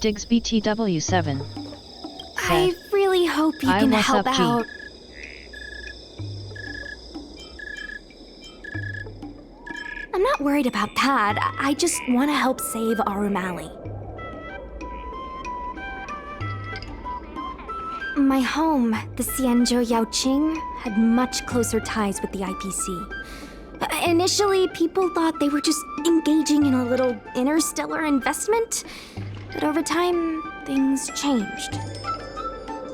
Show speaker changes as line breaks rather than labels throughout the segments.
Diggs BTW7.
I really hope you can
what's
help
up, G?
out. I'm not worried about that. I just want to help save Arum Alley. My home, the Xianzhou Yaoqing, had much closer ties with the IPC. Initially, people thought they were just engaging in a little interstellar investment, but over time, things changed.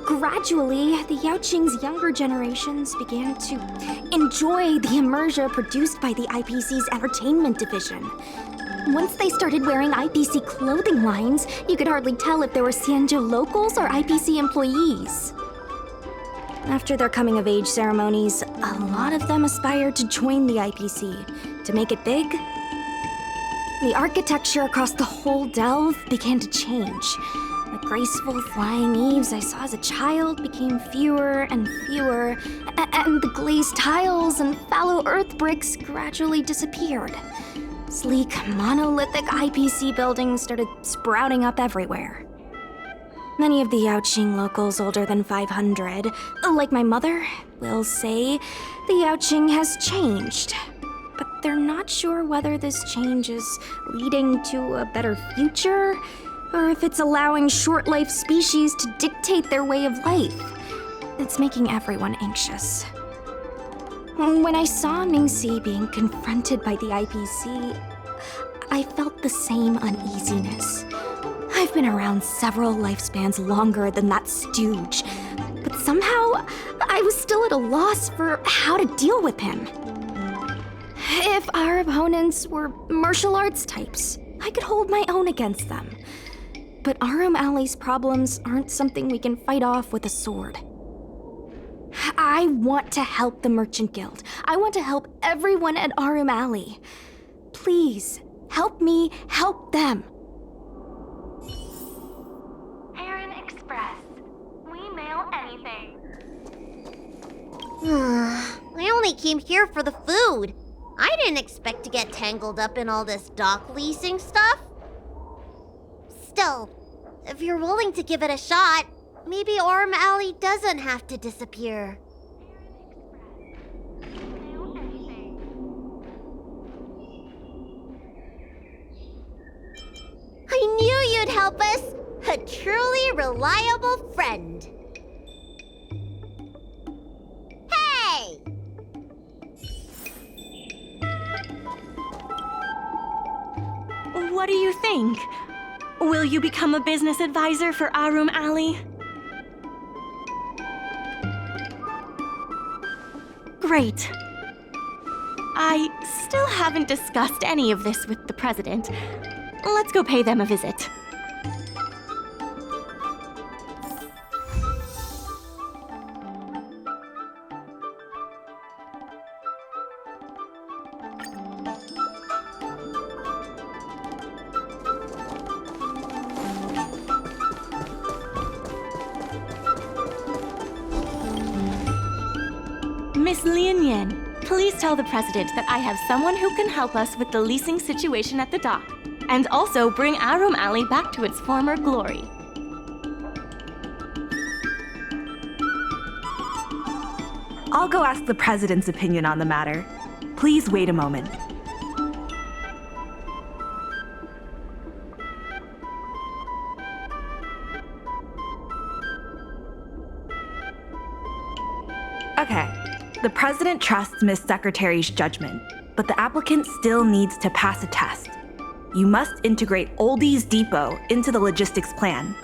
Gradually, the Yaoqing's younger generations began to enjoy the immersion produced by the IPC's entertainment division. Once they started wearing IPC clothing lines, you could hardly tell if they were Xianzhou locals or IPC employees. After their coming-of-age ceremonies, a lot of them aspired to join the IPC. To make it big, the architecture across the whole delve began to change. The graceful flying eaves I saw as a child became fewer and fewer, and the glazed tiles and fallow earth bricks gradually disappeared. Sleek, monolithic IPC buildings started sprouting up everywhere. Many of the Yaoqing locals older than 500, like my mother, will say the Yaoqing has changed. But they're not sure whether this change is leading to a better future, or if it's allowing short-life species to dictate their way of life. It's making everyone anxious. When I saw Mingxi being confronted by the IPC, I felt the same uneasiness. I've been around several lifespans longer than that stooge, but somehow I was still at a loss for how to deal with him. If our opponents were martial arts types, I could hold my own against them. But Arum Alley's problems aren't something we can fight off with a sword. I want to help the Merchant Guild. I want to help everyone at Arum Alley. Please, help me help them.
Heron Express. We mail anything.
I only came here for the food. I didn't expect to get tangled up in all this dock leasing stuff. Still, if you're willing to give it a shot, maybe Arum Alley doesn't have to disappear. I knew you'd help us! A truly reliable friend. Hey!
What do you think? Will you become a business advisor for Arum Alley? Great. I still haven't discussed any of this with the president. Let's go pay them a visit. Miss Lian, please tell the president that I have someone who can help us with the leasing situation at the dock, and also bring Arum Alley back to its former glory.
I'll go ask the president's opinion on the matter. Please wait a moment. Okay. The president trusts Miss Secretary's judgment, but the applicant still needs to pass a test. You must integrate Oldies Depot into the logistics plan.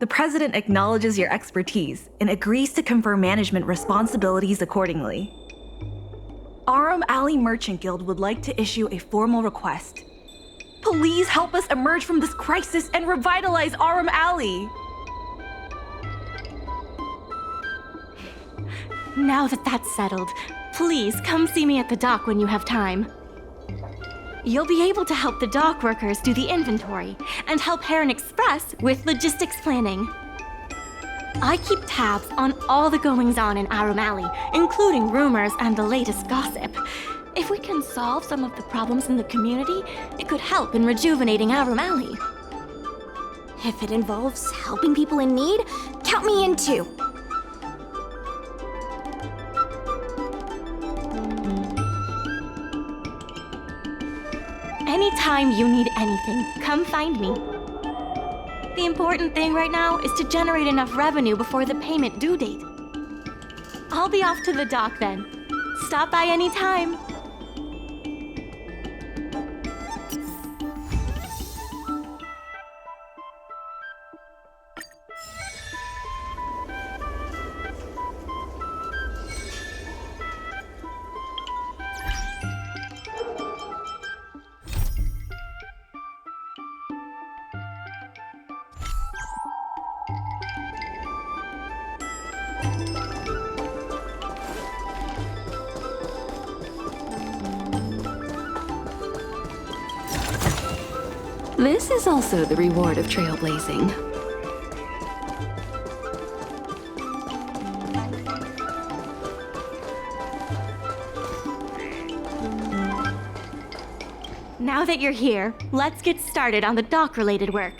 The President acknowledges your expertise and agrees to confer management responsibilities accordingly. Arum Alley Merchant Guild would like to issue a formal request. Please help us emerge from this crisis and revitalize Arum Alley!
Now that that's settled, please come see me at the dock when you have time. You'll be able to help the dock workers do the inventory and help Heron Express with logistics planning. I keep tabs on all the goings-on in Arum Alley, including rumors and the latest gossip. If we can solve some of the problems in the community, it could help in rejuvenating Arum Alley.
If it involves helping people in need, count me in too.
Anytime you need anything, come find me. The important thing right now is to generate enough revenue before the payment due date. I'll be off to the dock then. Stop by anytime.
This is also the reward of trailblazing.
Now that you're here, let's get started on the dock-related work.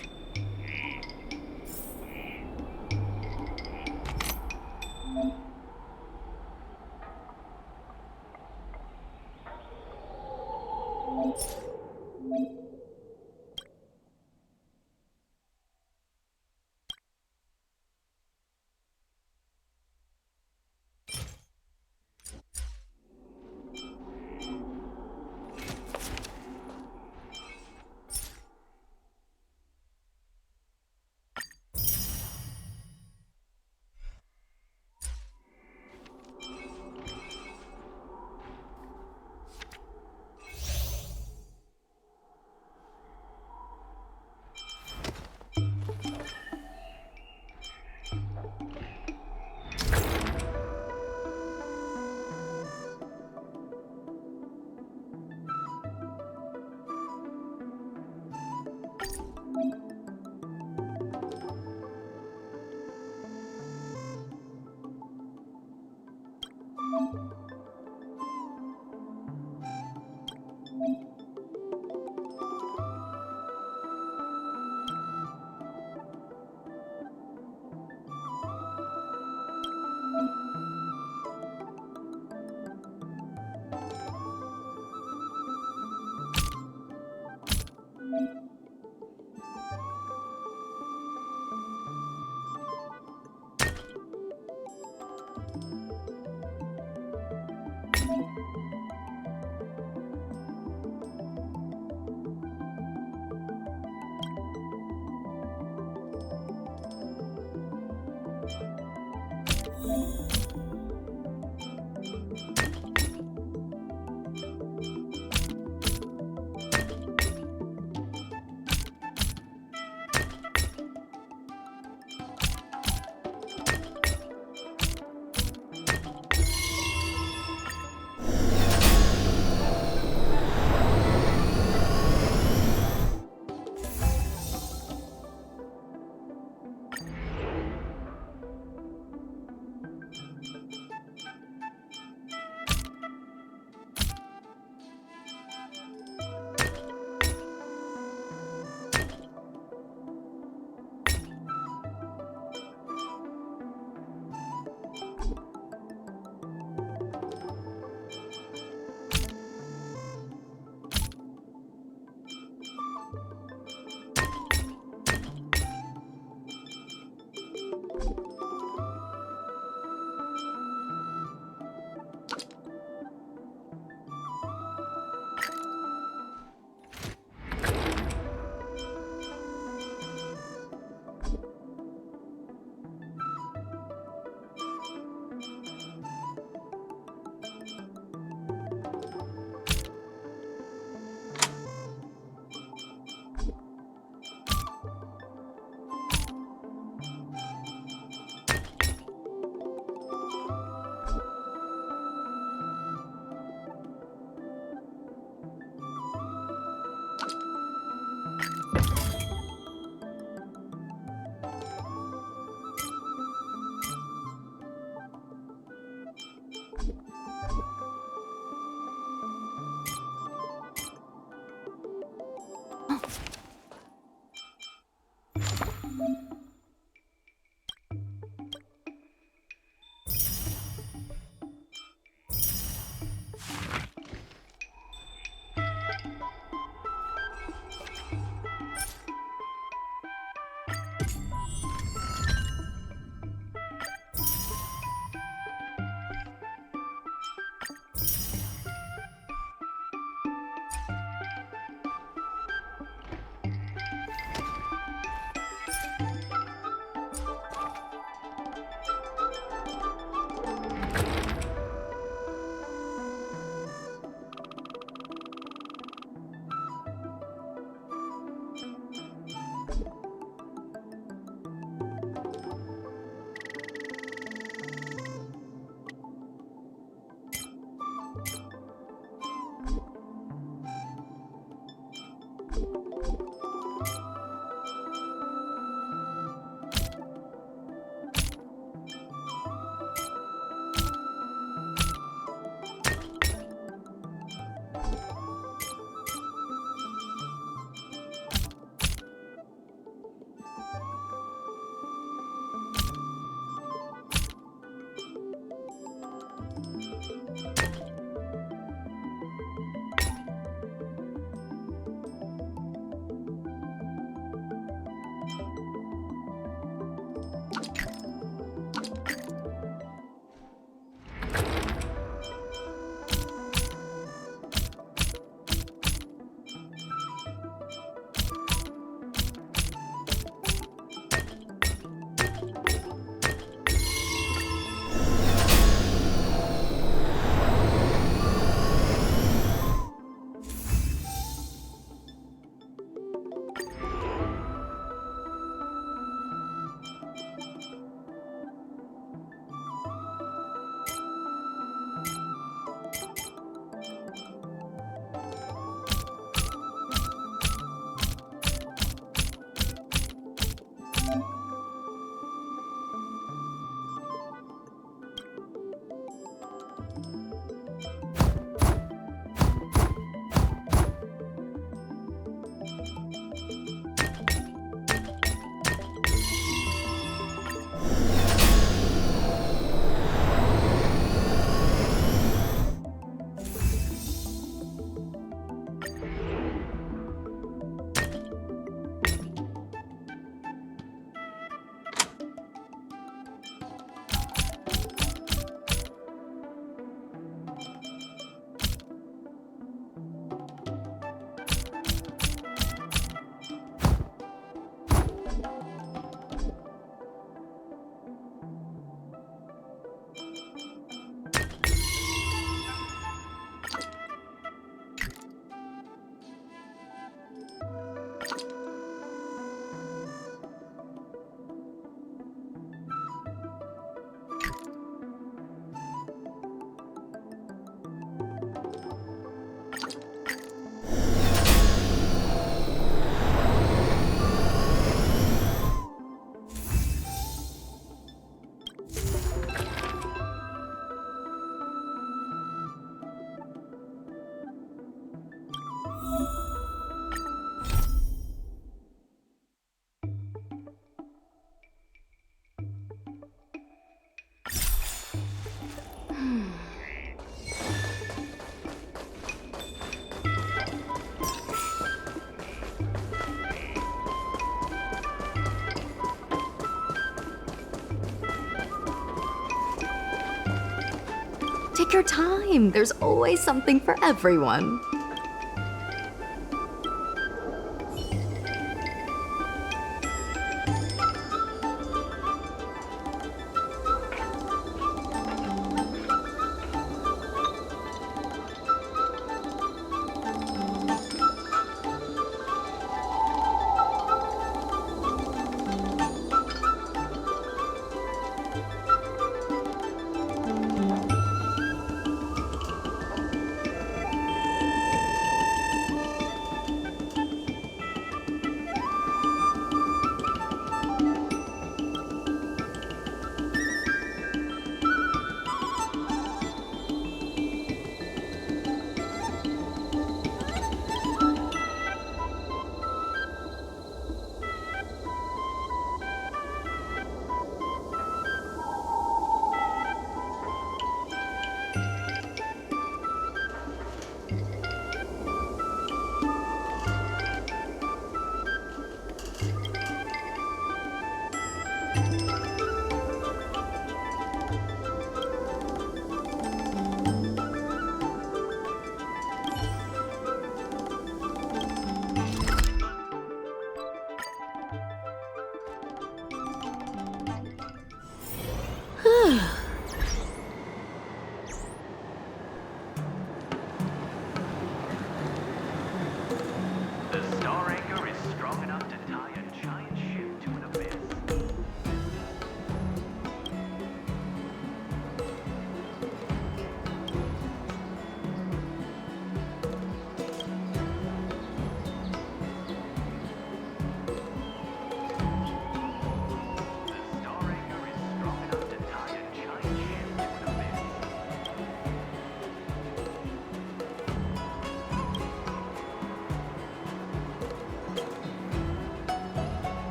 Take your time. There's always something for everyone.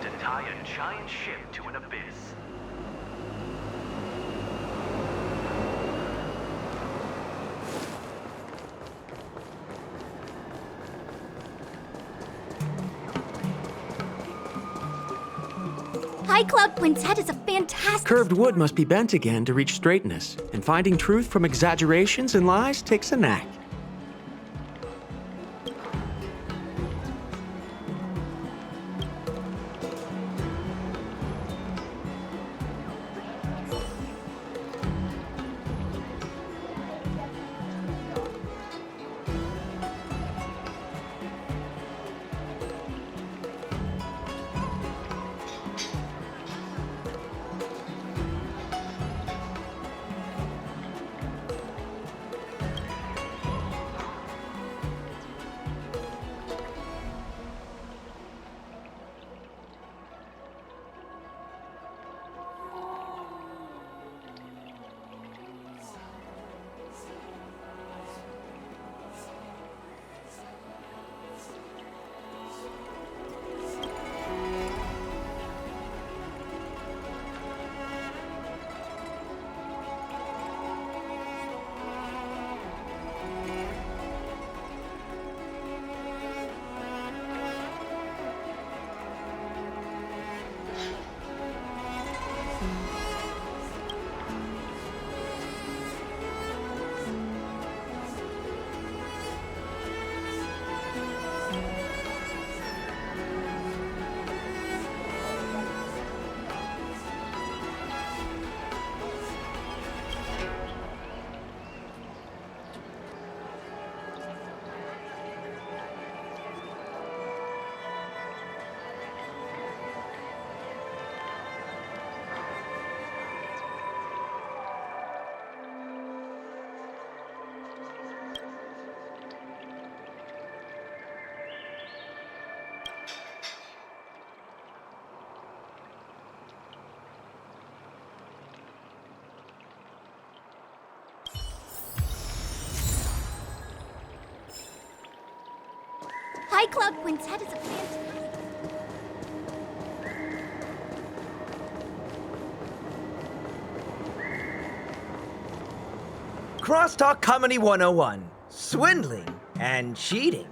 to tie a giant ship to an abyss.
High Cloud Quintet is a fantastic.
Curved wood must be bent again to reach straightness, and finding truth from exaggerations and lies takes a knack.
High Cloud Quintet is a fantastic.
Crosstalk Comedy 101. Swindling and cheating.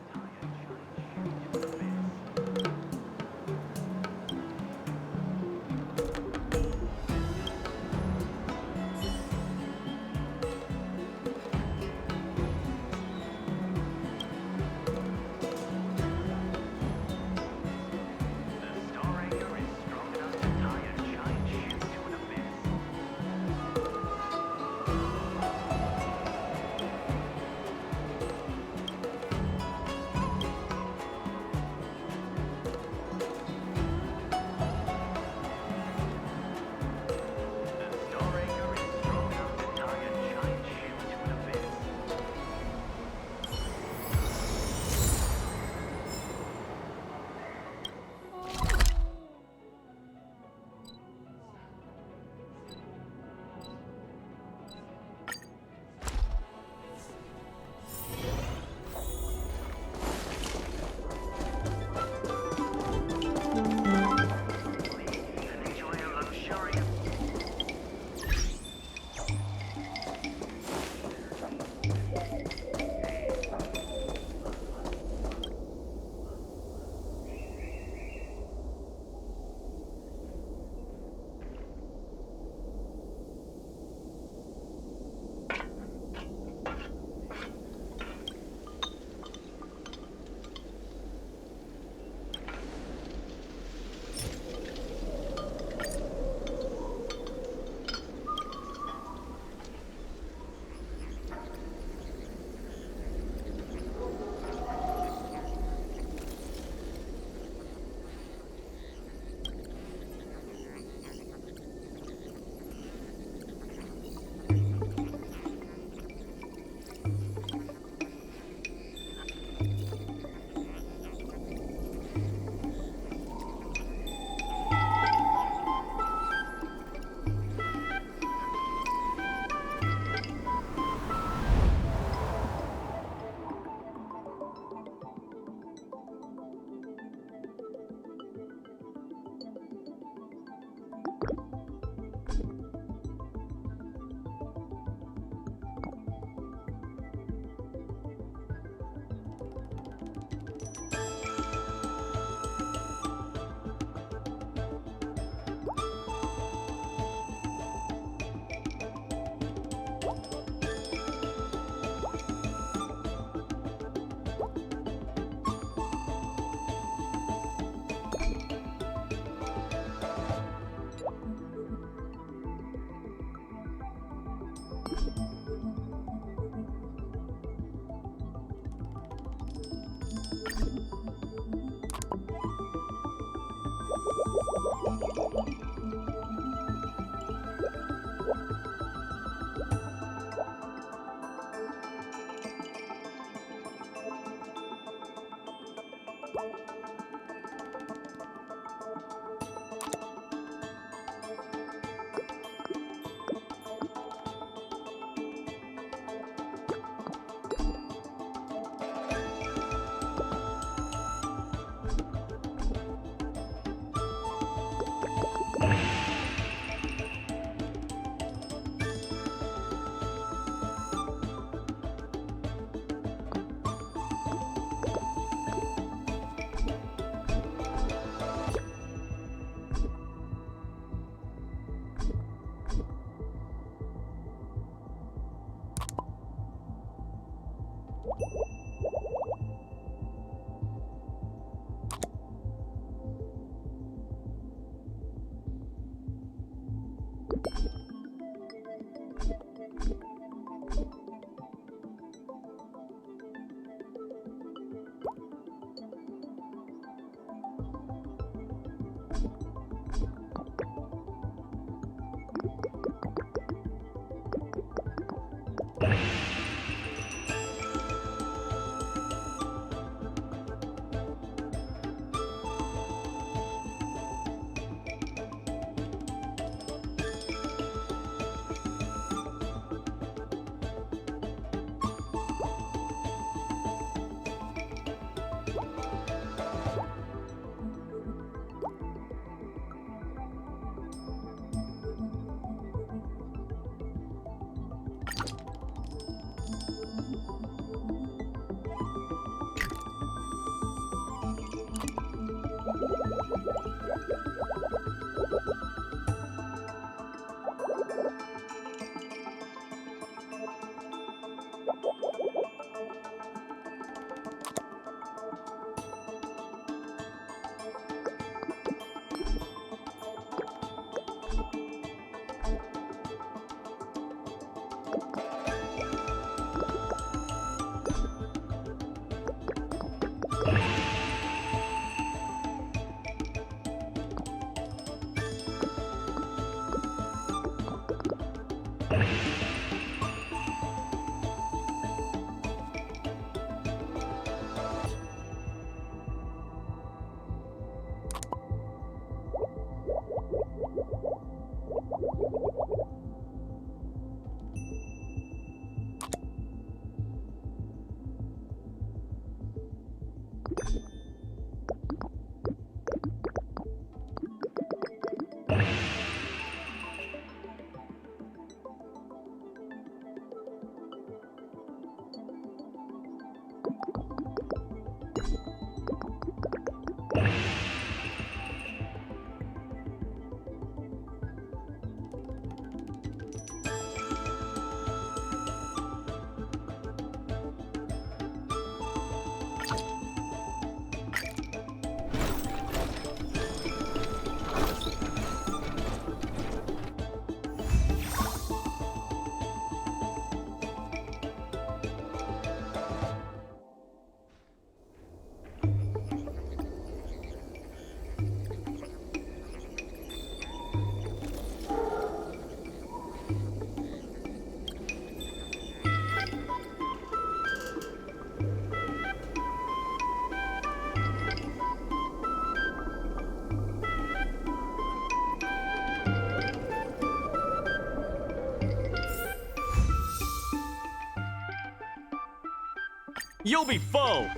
You'll be full!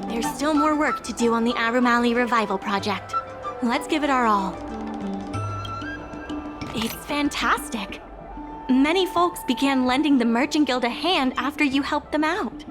There's still more work to do on the Arumali Revival Project. Let's give it our all. It's fantastic. Many folks began lending the Merchant Guild a hand after you helped them out.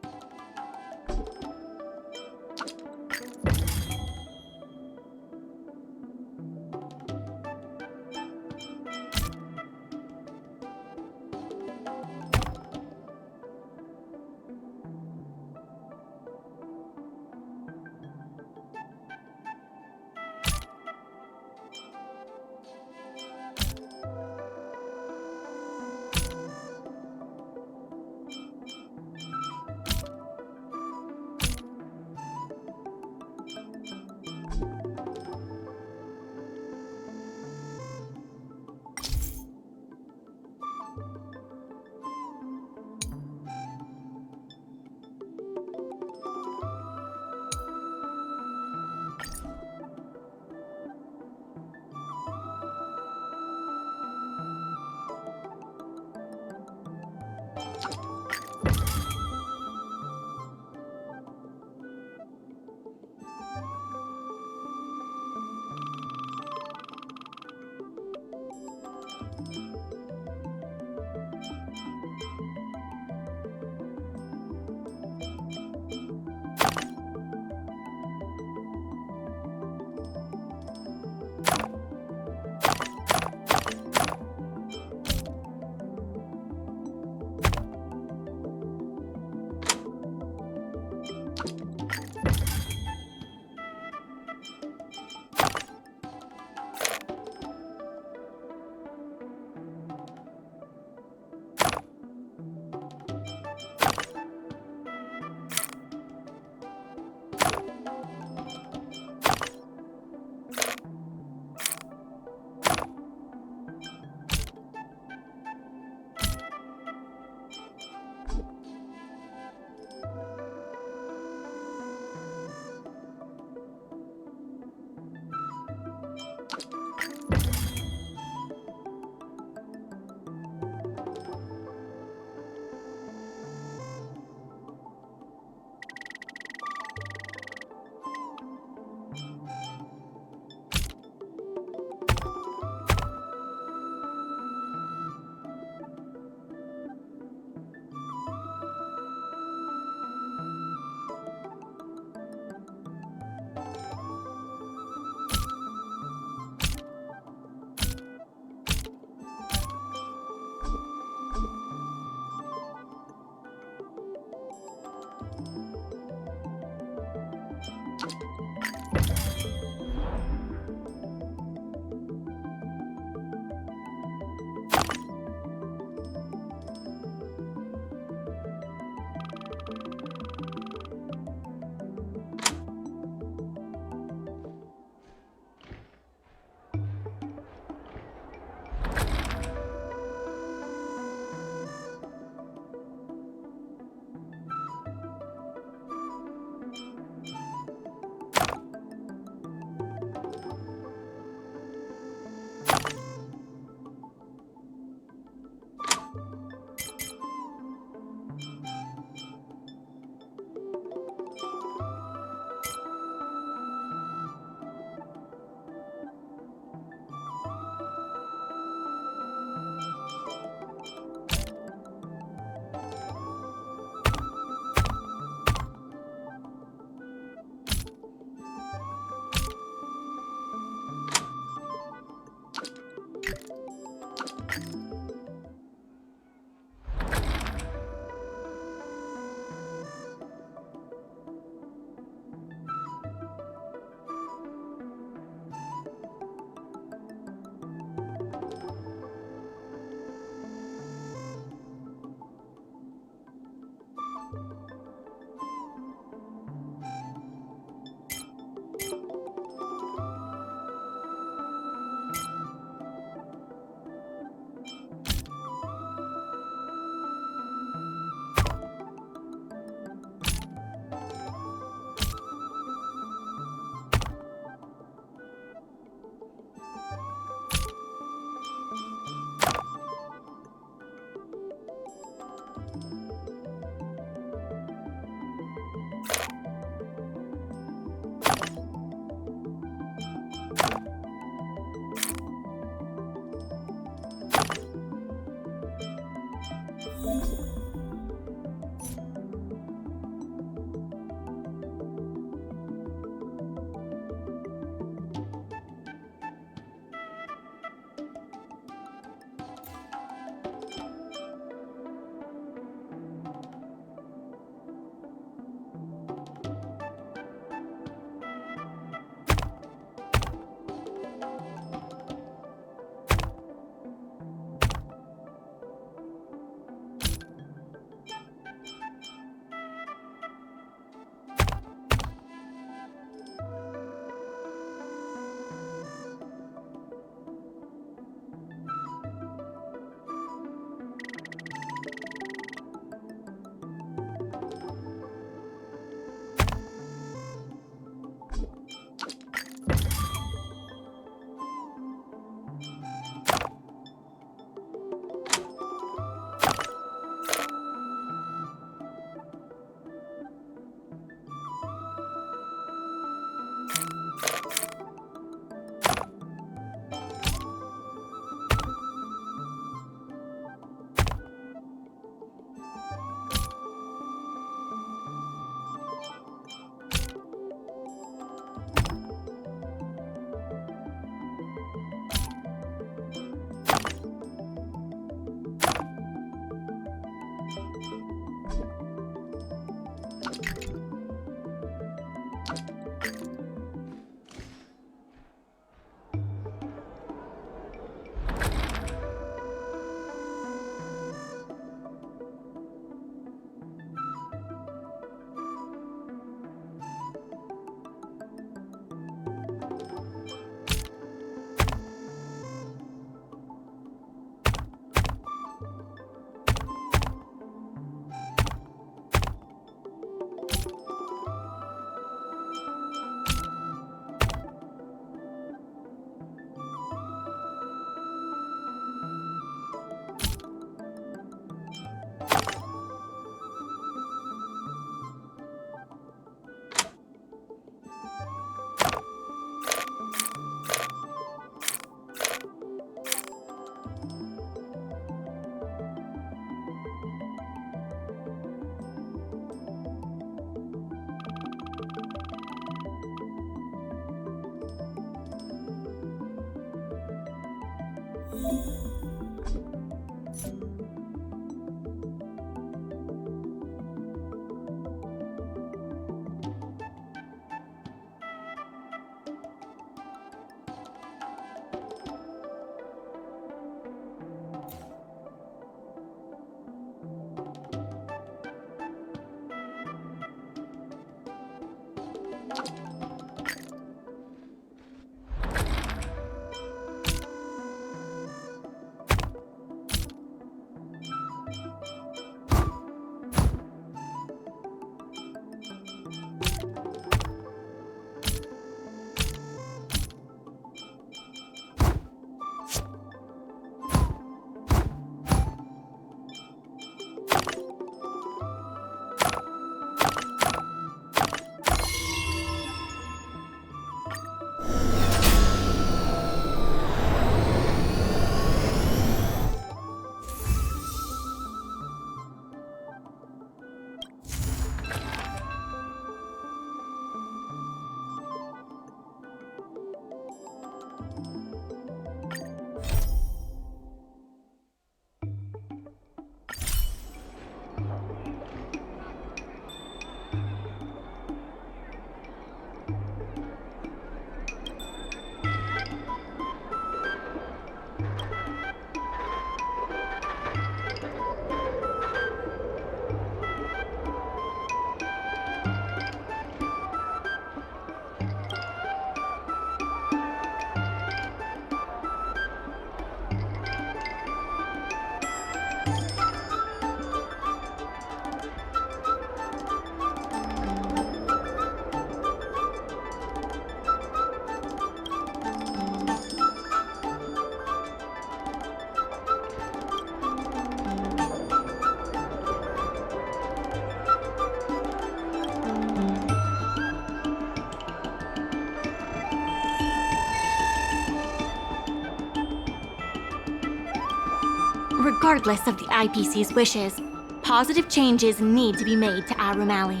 Regardless of the IPC's wishes, positive changes need to be made to Arum Alley.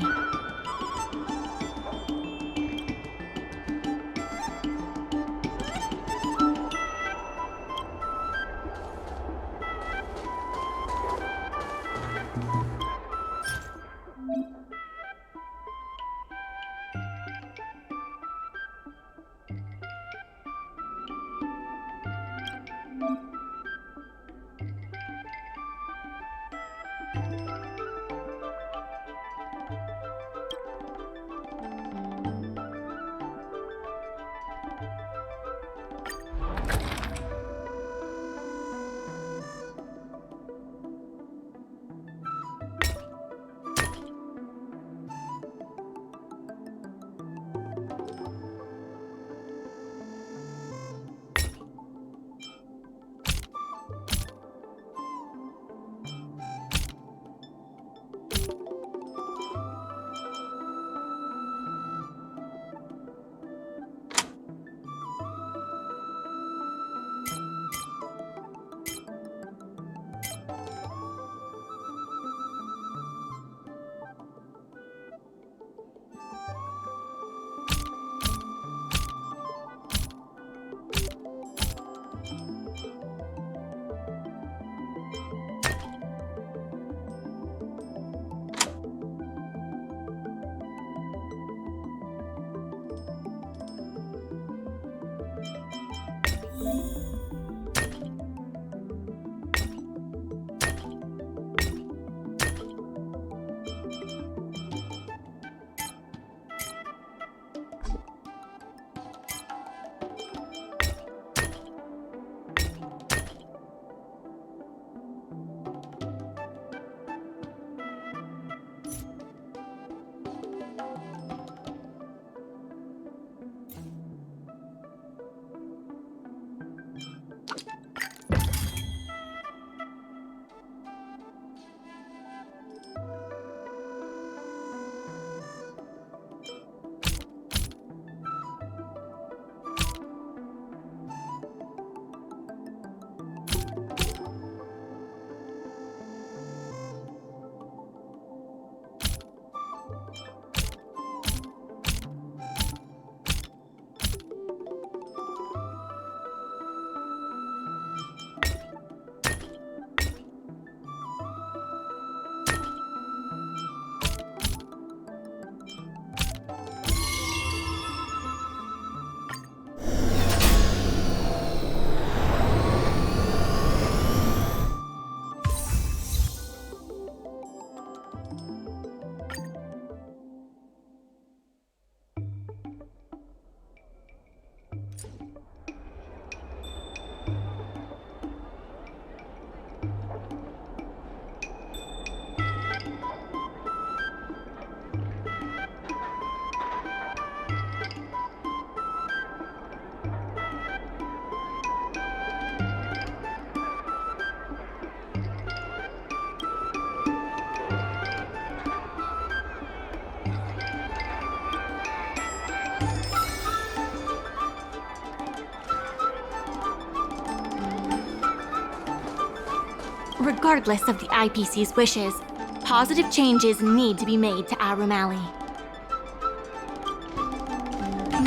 Regardless of the IPC's wishes, positive changes need to be made to Arum Alley.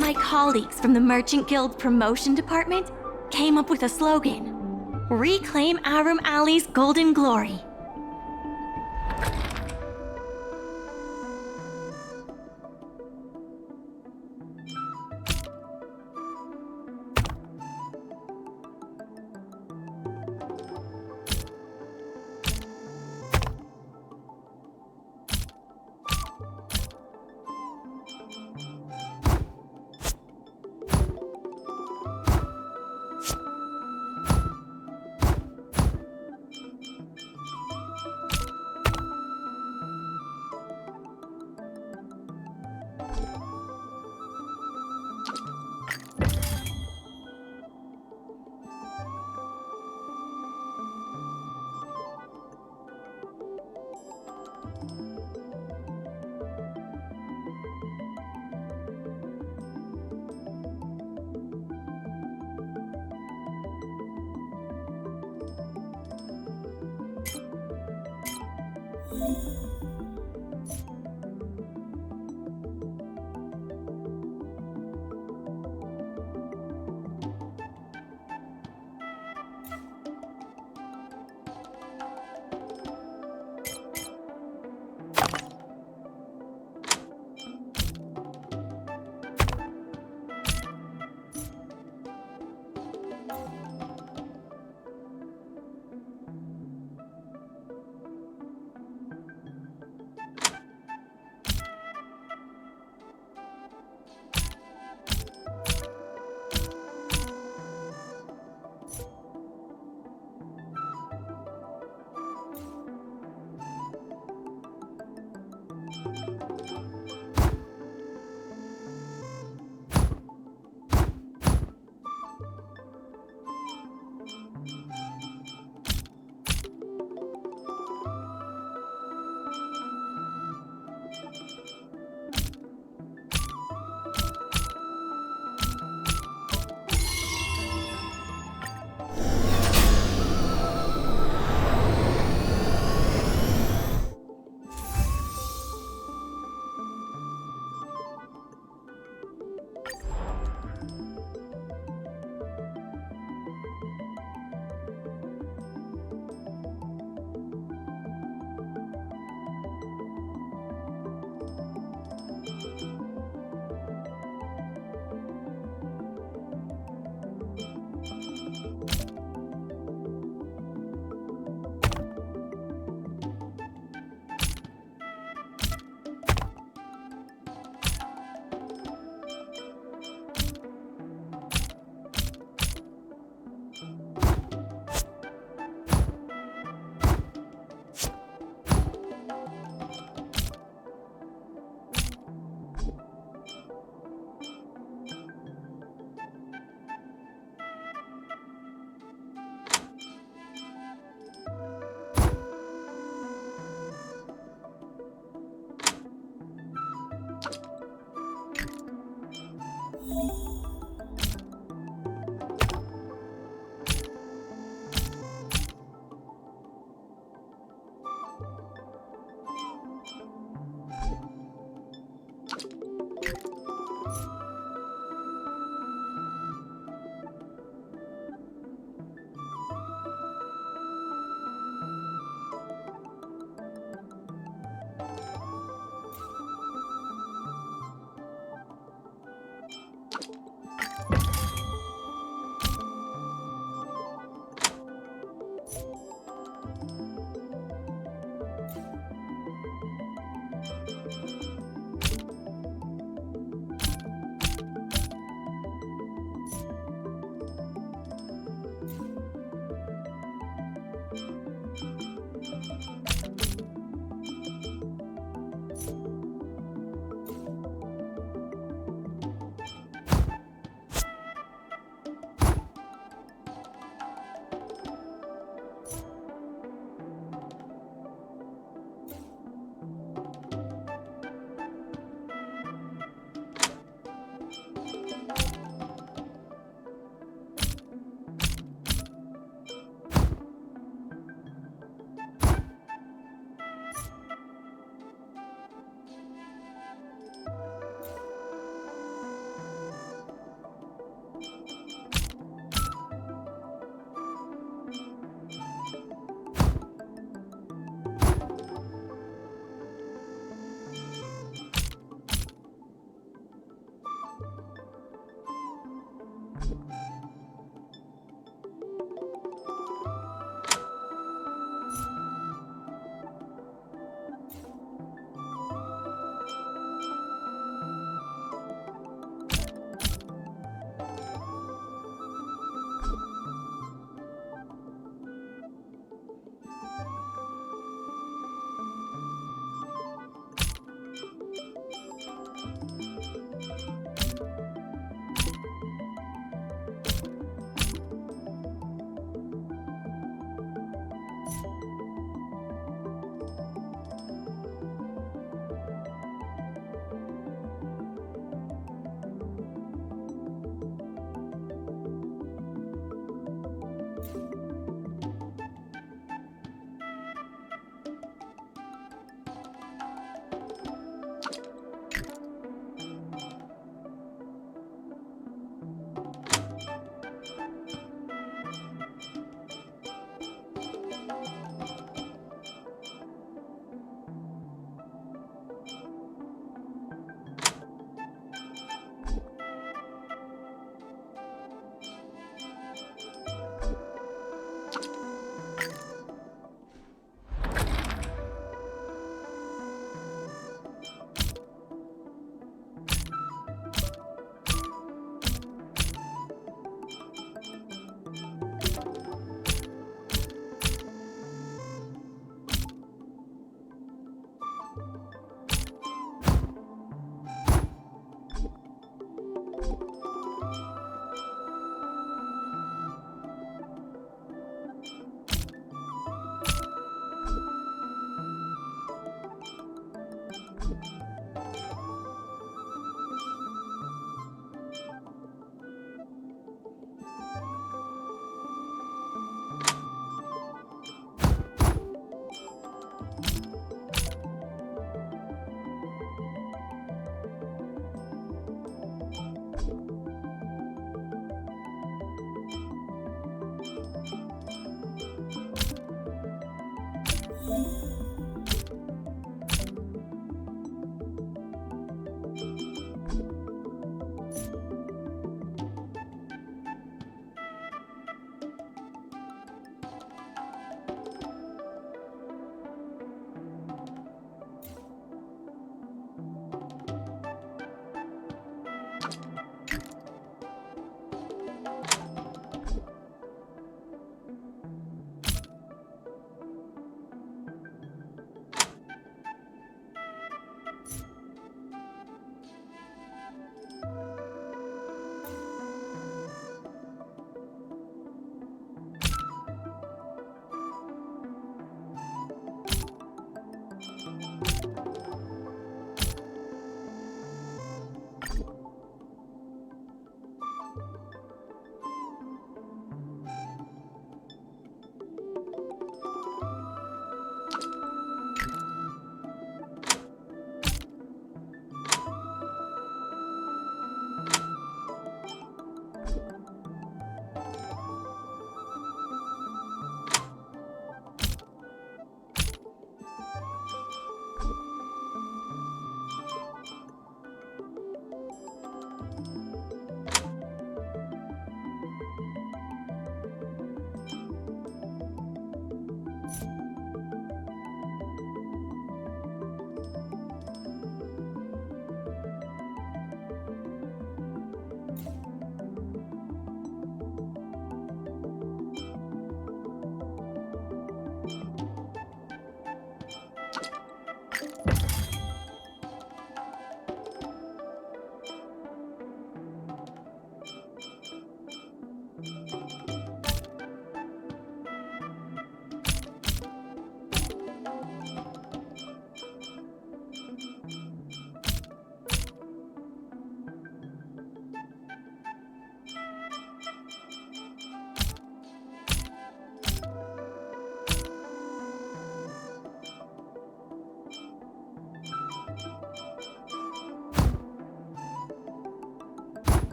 My colleagues from the Merchant Guild Promotion Department came up with a slogan: Reclaim Arum Alley's golden glory.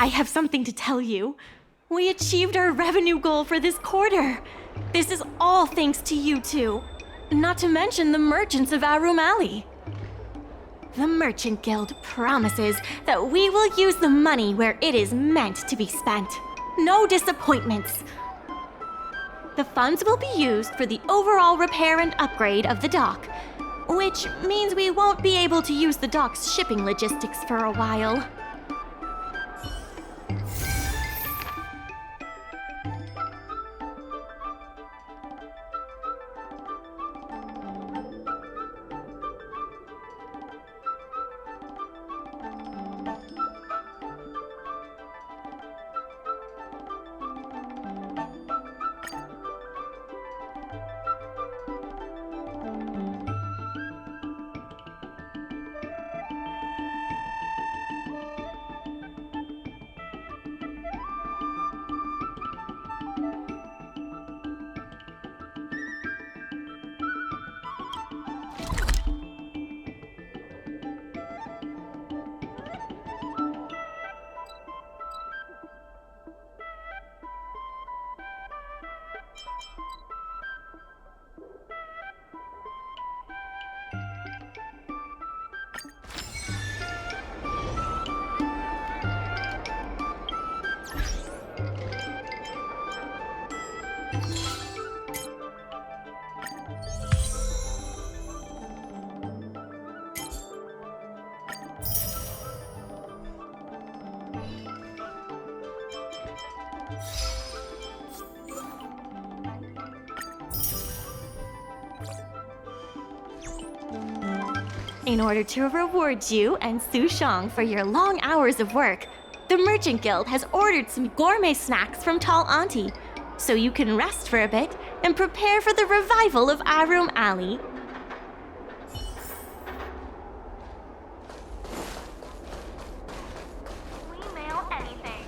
I have something to tell you. We achieved our revenue goal for this quarter. This is all thanks to you two. Not to mention the merchants of Arum Alley. The Merchant Guild promises that we will use the money where it is meant to be spent. No disappointments. The funds will be used for the overall repair and upgrade of the dock, which means we won't be able to use the dock's shipping logistics for a while. In order to reward you and Su Shang for your long hours of work, the Merchant Guild has ordered some gourmet snacks from Tall Auntie, so you can rest for a bit and prepare for the revival of Arum Alley.
We mail anything.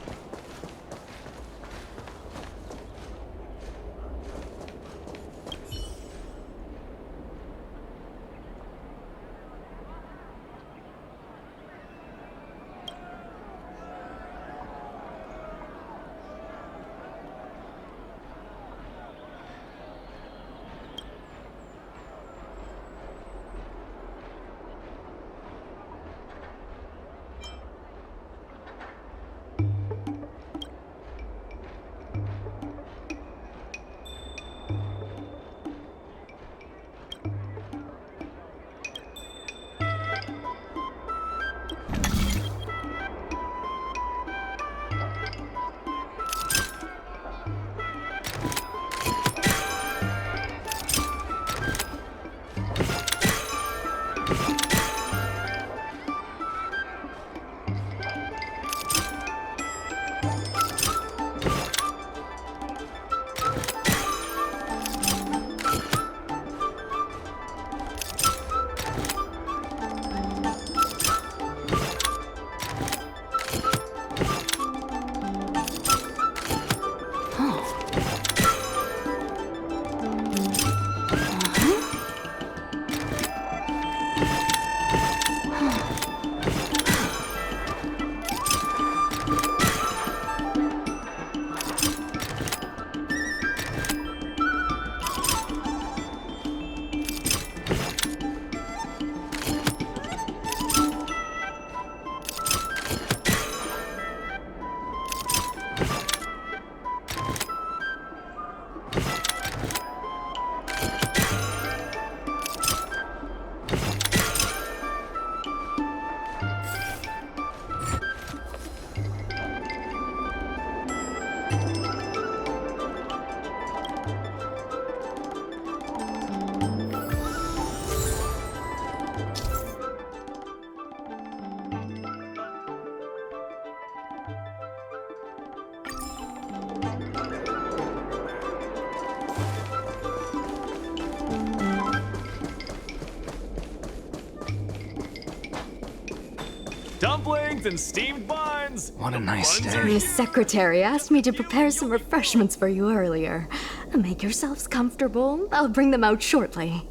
Dumplings and steamed buns!
What a nice
Buns
day.
are-
Miss Secretary asked me to prepare some refreshments for you earlier. Make yourselves comfortable. I'll bring them out shortly.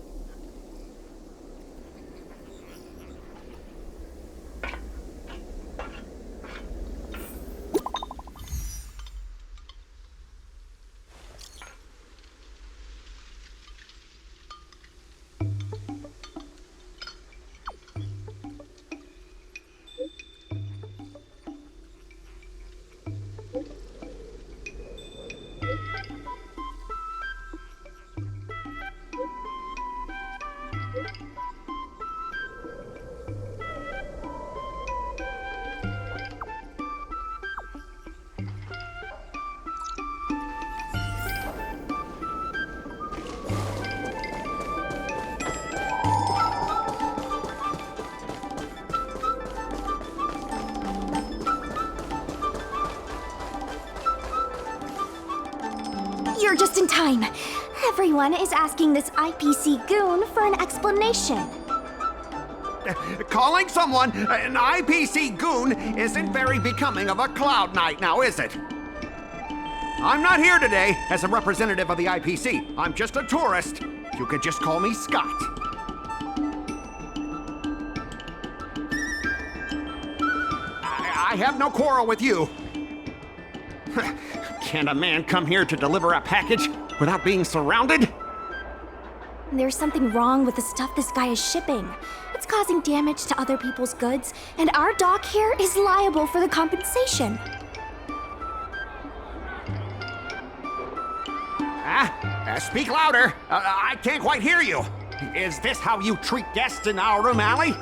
You're just in time. Everyone is asking this IPC goon for an explanation.
Calling someone an IPC goon isn't very becoming of a Cloud Knight now, is it? I'm not here today as a representative of the IPC. I'm just a tourist. You could just call me Scott. I have no quarrel with you. Can a man come here to deliver a package without being surrounded?
There's something wrong with the stuff this guy is shipping. It's causing damage to other people's goods, and our dock here is liable for the compensation.
Speak louder. I can't quite hear you. Is this how you treat guests in our room alley?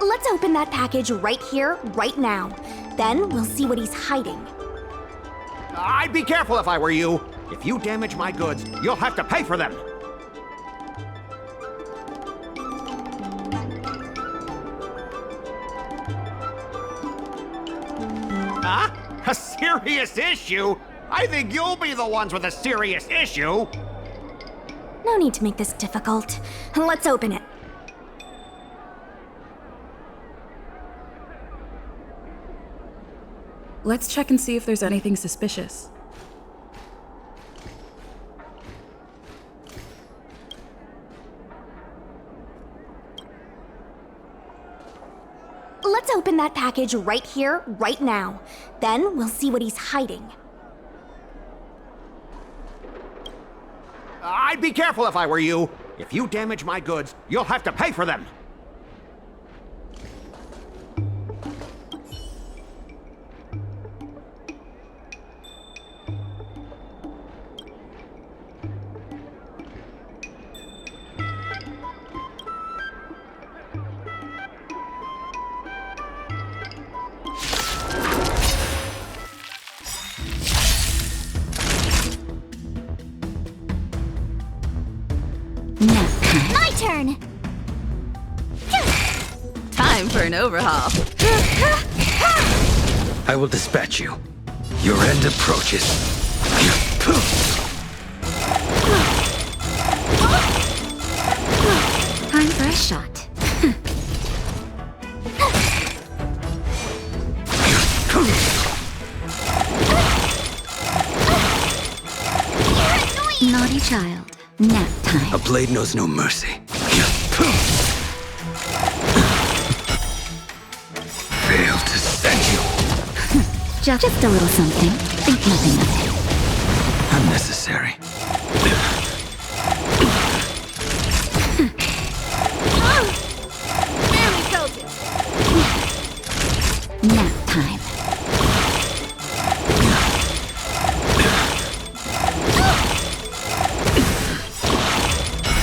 Let's open that package right here, right now. Then we'll see what he's hiding.
I'd be careful if I were you. If you damage my goods, you'll have to pay for them. Huh? A serious issue? I think you'll be the ones with a serious issue.
No need to make this difficult. Let's open it.
Let's check and see if there's anything suspicious.
Let's open that package right here, right now. Then we'll see what he's hiding.
I'd be careful if I were you. If you damage my goods, you'll have to pay for them.
My turn!
Time for an overhaul.
I will dispatch you. Your end approaches.
Time for a shot. Naughty child. Nap time.
A blade knows no mercy. Fail to send you.
Just a little something. Think nothing of it.
Unnecessary.
Nap time.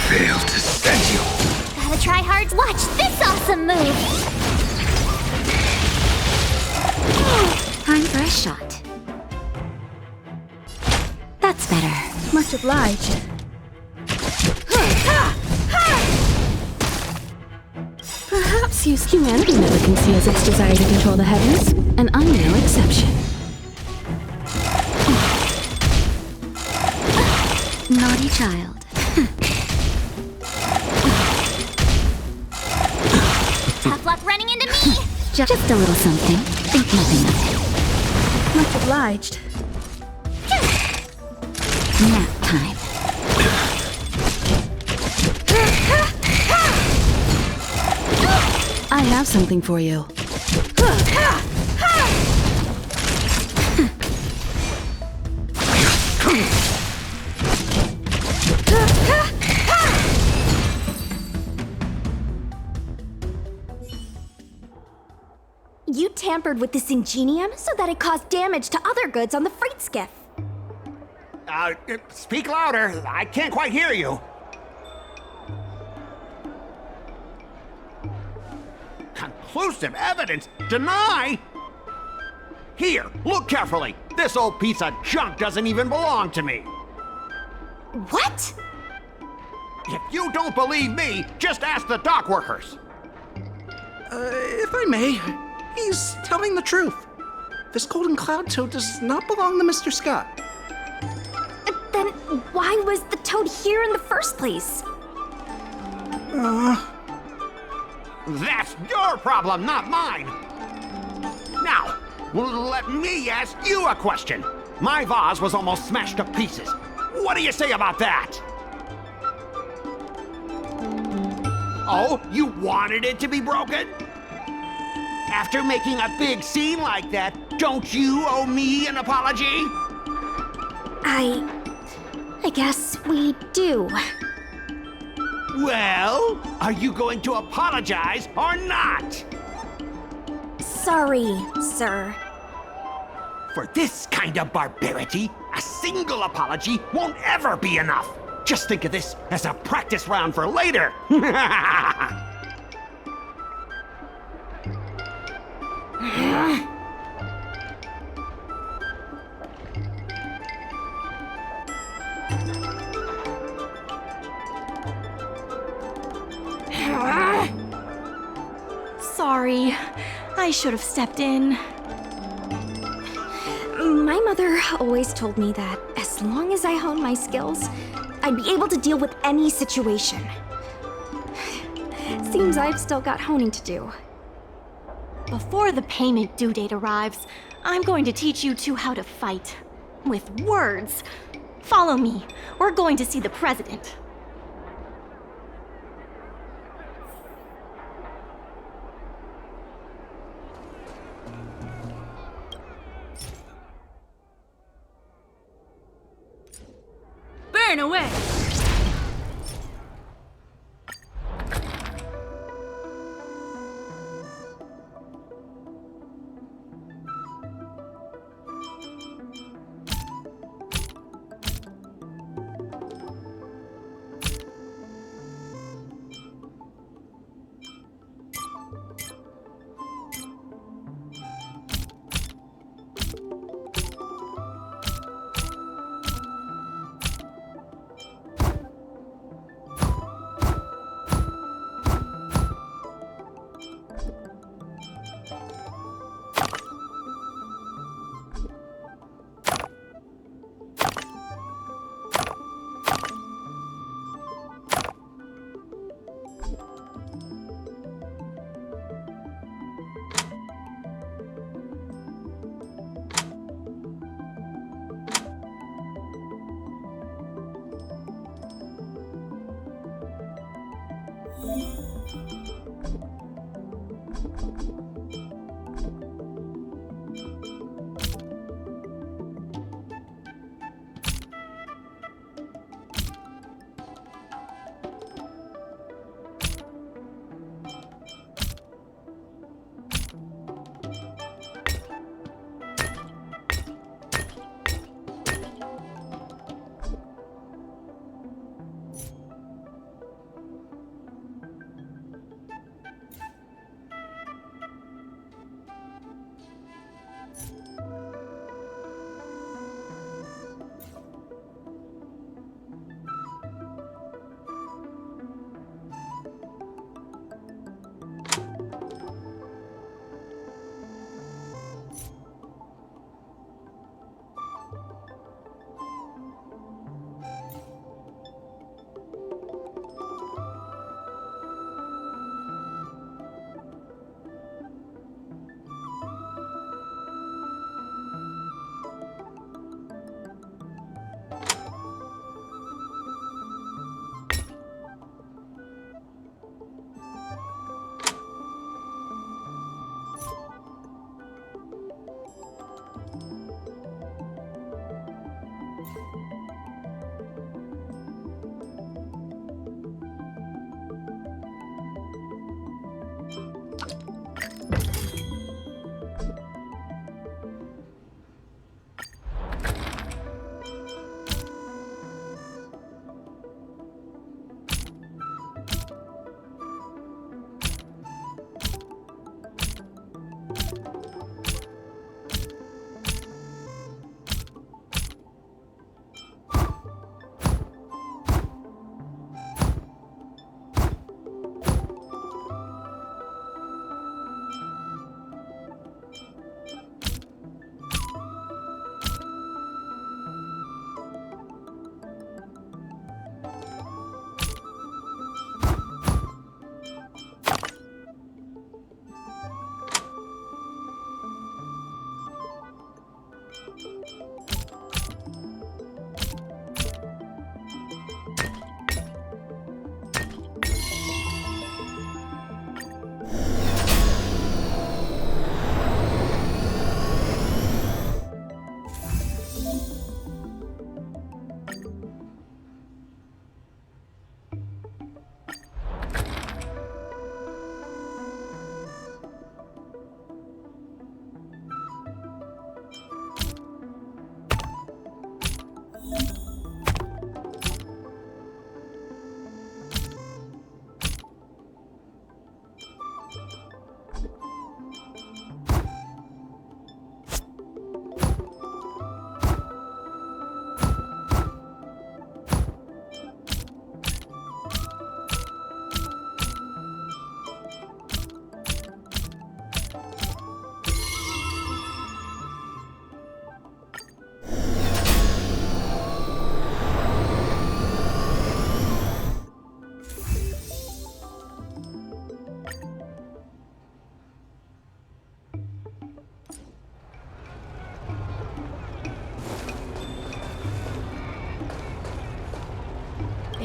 Fail to send you.
Gotta try hard. Watch this awesome move.
Time for a shot. That's better. Much obliged. Perhaps humanity never conceals its desire to control the heavens, and I'm no exception. Naughty child.
Tough luck running into me.
Just a little something. Think nothing of it. Much obliged. Nap time. I have something for you.
You tampered with this ingenium so that it caused damage to other goods on the freight skiff.
Speak louder. I can't quite hear you. Conclusive evidence? Deny? Here, look carefully. This old piece of junk doesn't even belong to me.
What?
If you don't believe me, just ask the dock workers.
If I may, he's telling the truth. This golden cloud toad does not belong to Mr. Scott.
Then why was the toad here in the first place?
That's your problem, not mine! Now, let me ask you a question. My vase was almost smashed to pieces. What do you say about that? Oh, you wanted it to be broken? After making a big scene like that, don't you owe me an apology?
I guess we do.
Well, are you going to apologize or not?
Sorry, sir.
For this kind of barbarity, a single apology won't ever be enough. Just think of this as a practice round for later.
Sorry, I should have stepped in.
My mother always told me that as long as I honed my skills, I'd be able to deal with any situation. Seems I've still got honing to do.
Before the payment due date arrives, I'm going to teach you two how to fight. With words. Follow me. We're going to see the president.
Burn away!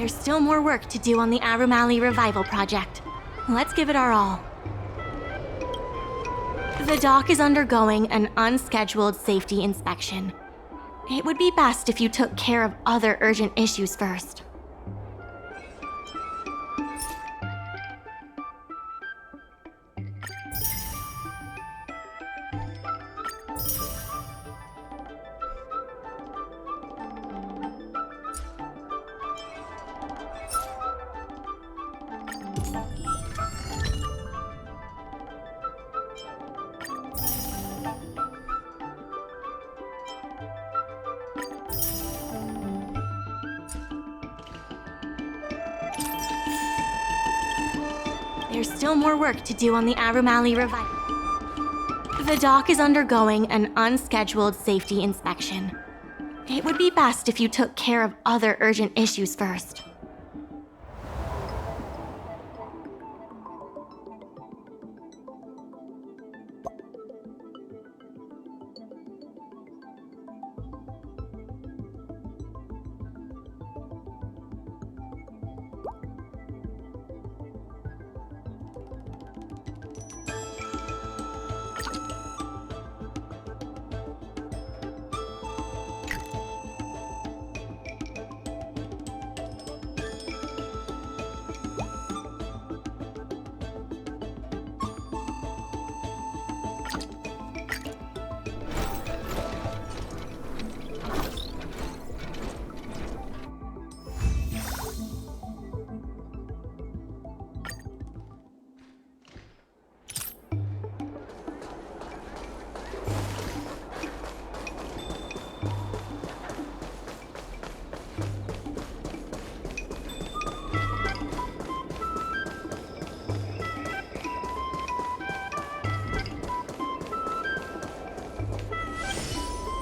There's still more work to do on the Arumali Revival Project. Let's give it our all. The dock is undergoing an unscheduled safety inspection. It would be best if you took care of other urgent issues first. There's still more work to do on the Arumali Revival. The dock is undergoing an unscheduled safety inspection. It would be best if you took care of other urgent issues first.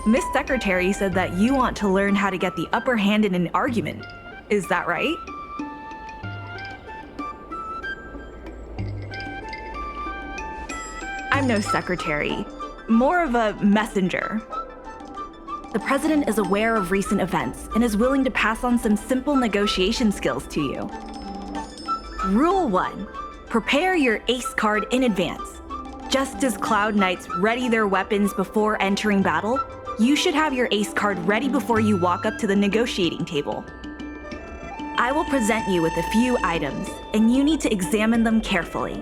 Miss Secretary said that you want to learn how to get the upper hand in an argument. Is that right? I'm no secretary, more of a messenger. The president is aware of recent events and is willing to pass on some simple negotiation skills to you. Rule 1. Prepare your ace card in advance. Just as Cloud Knights ready their weapons before entering battle, you should have your ace card ready before you walk up to the negotiating table. I will present you with a few items, and you need to examine them carefully.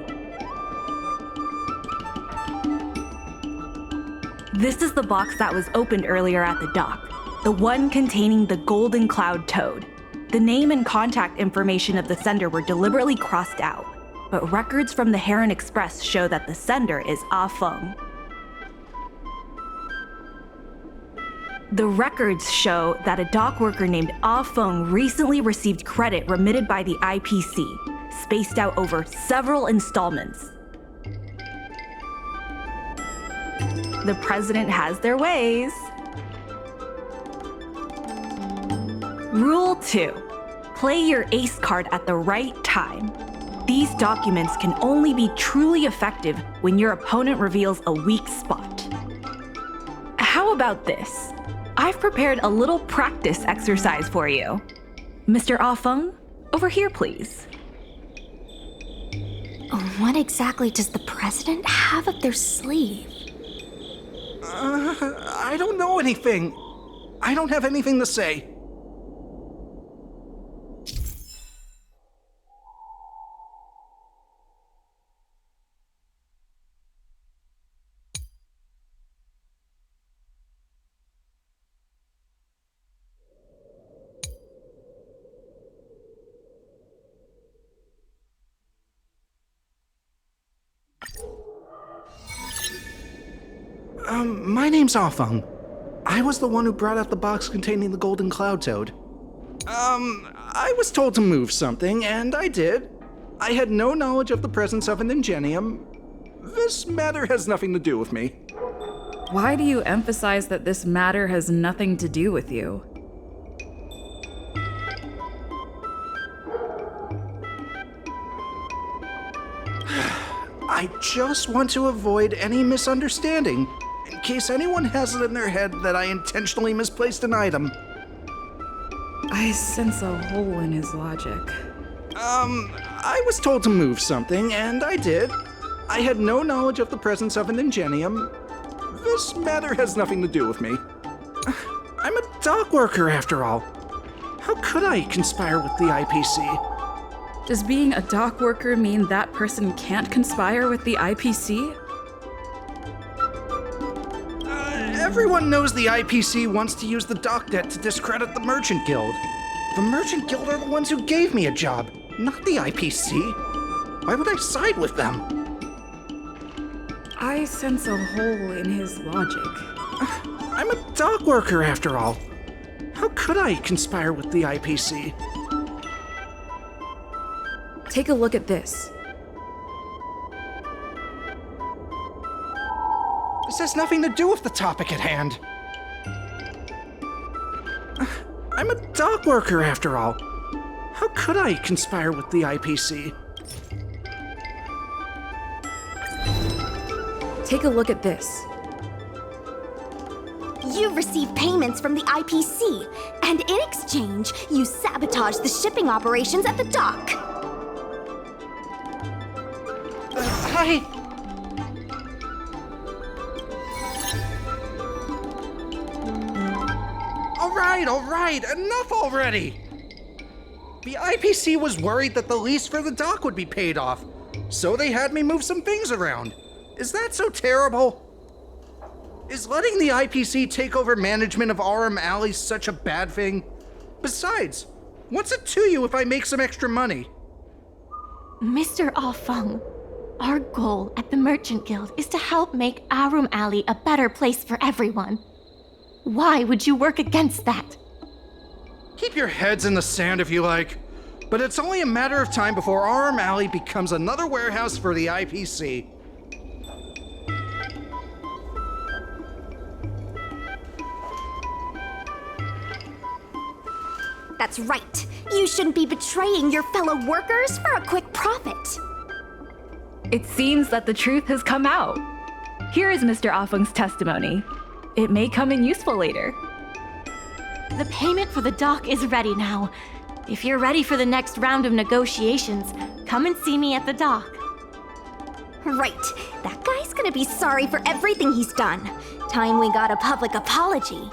This is the box that was opened earlier at the dock, the one containing the Golden Cloud Toad. The name and contact information of the sender were deliberately crossed out, but records from the Heron Express show that the sender is Ah Feng. The records show that a dock worker named Ah Feng recently received credit remitted by the IPC, spaced out over several installments. The president has their ways. Rule 2. Play your ace card at the right time. These documents can only be truly effective when your opponent reveals a weak spot. How about this? I've prepared a little practice exercise for you. Mr. Ah Feng, over here, please.
What exactly does the president have up their sleeve?
I don't know anything. I don't have anything to say. My name's Ah Feng. I was the one who brought out the box containing the Golden Cloud Toad. I was told to move something, and I did. I had no knowledge of the presence of an ingenium. This matter has nothing to do with me.
Why do you emphasize that this matter has nothing to do with you?
I just want to avoid any misunderstanding, in case anyone has it in their head that I intentionally misplaced an item.
I I sense a hole in his logic.
I was told to move something, and I did. I had no knowledge of the presence of an ingenium. This matter has nothing to do with me. I'm a dock worker, after all. How could I conspire with the IPC?
Does being a dock worker mean that person can't conspire with the IPC?
Everyone knows the IPC wants to use the dock debt to discredit the Merchant Guild. The Merchant Guild are the ones who gave me a job, not the IPC. Why would I side with them?
I sense a hole in his logic.
I'm a dock worker, after all. How could I conspire with the IPC?
Take a look at this.
This has nothing to do with the topic at hand. I'm a dock worker, after all. How could I conspire with the IPC?
Take a look at this.
You receive payments from the IPC, and in exchange, you sabotage the shipping operations at the dock.
All right, enough already! The IPC was worried that the lease for the dock would be paid off, so they had me move some things around. Is that so terrible? Is letting the IPC take over management of RM Alley such a bad thing? Besides, what's it to you if I make some extra money?
Mr. Ah Feng, our goal at the Merchant Guild is to help make Arum Alley a better place for everyone. Why would you work against that?
Keep your heads in the sand if you like, but it's only a matter of time before RM Alley becomes another warehouse for the IPC.
That's right. You shouldn't be betraying your fellow workers for a quick profit.
It seems that the truth has come out. Here is Mr. Afeng's testimony. It may come in useful later.
The payment for the dock is ready now. If you're ready for the next round of negotiations, come and see me at the dock.
Right. That guy's gonna be sorry for everything he's done. Time we got a public apology.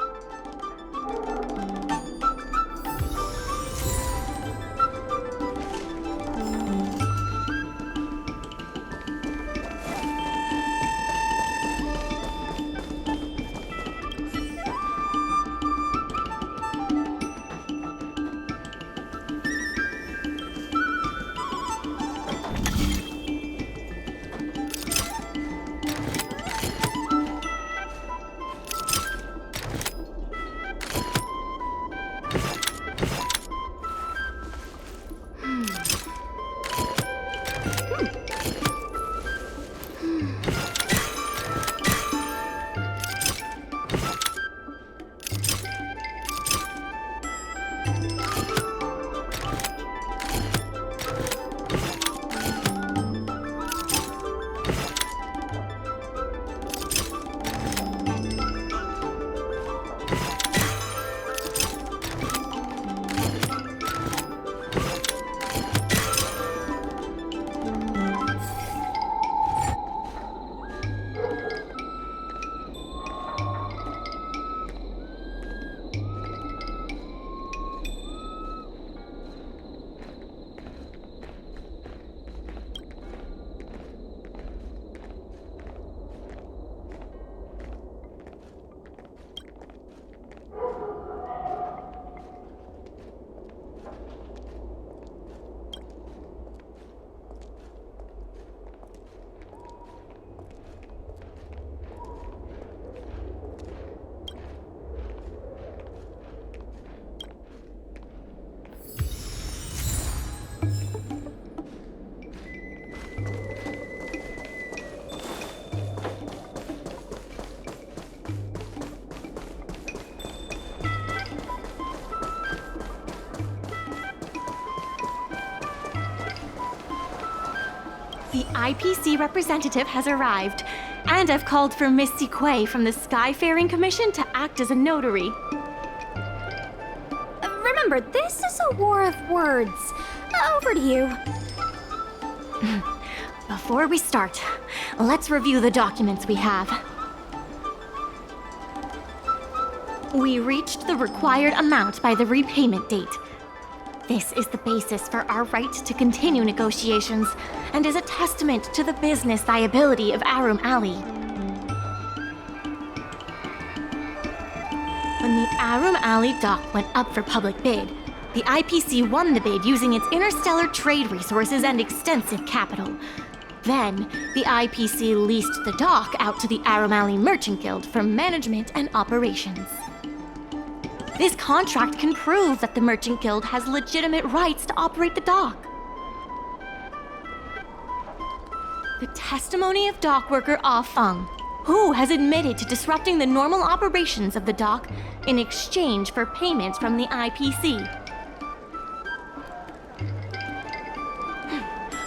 The IPC representative has arrived, and I've called for Miss Siquei from the Skyfaring Commission to act as a notary.
Remember Remember, this is a war of words. Over to you.
Before we start, let's review the documents we have. We reached the required amount by the repayment date. This is the basis for our right to continue negotiations and is a testament to the business viability of Arum Alley. When the Arum Alley dock went up for public bid, the IPC won the bid using its interstellar trade resources and extensive capital. Then, the IPC leased the dock out to the Arum Alley Merchant Guild for management and operations. This contract can prove that the Merchant Guild has legitimate rights to operate the dock. The testimony of dock worker Ah Feng, who has admitted to disrupting the normal operations of the dock in exchange for payments from the IPC.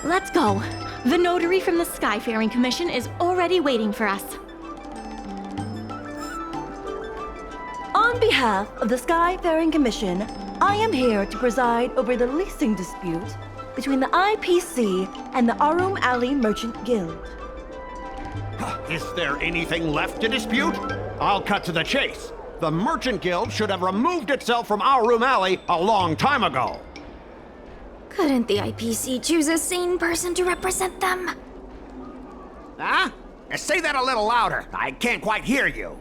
Let's go. The notary from the Skyfaring Commission is already waiting for us.
On behalf of the Skyfaring Commission, I am here to preside over the leasing dispute between the IPC and the Arum Alley Merchant Guild.
Is there anything left to dispute? I'll cut to the chase. The Merchant Guild should have removed itself from Arum Alley a long time ago.
Couldn't the IPC choose a sane person to represent them?
Huh? Say that a little louder. I can't quite hear you.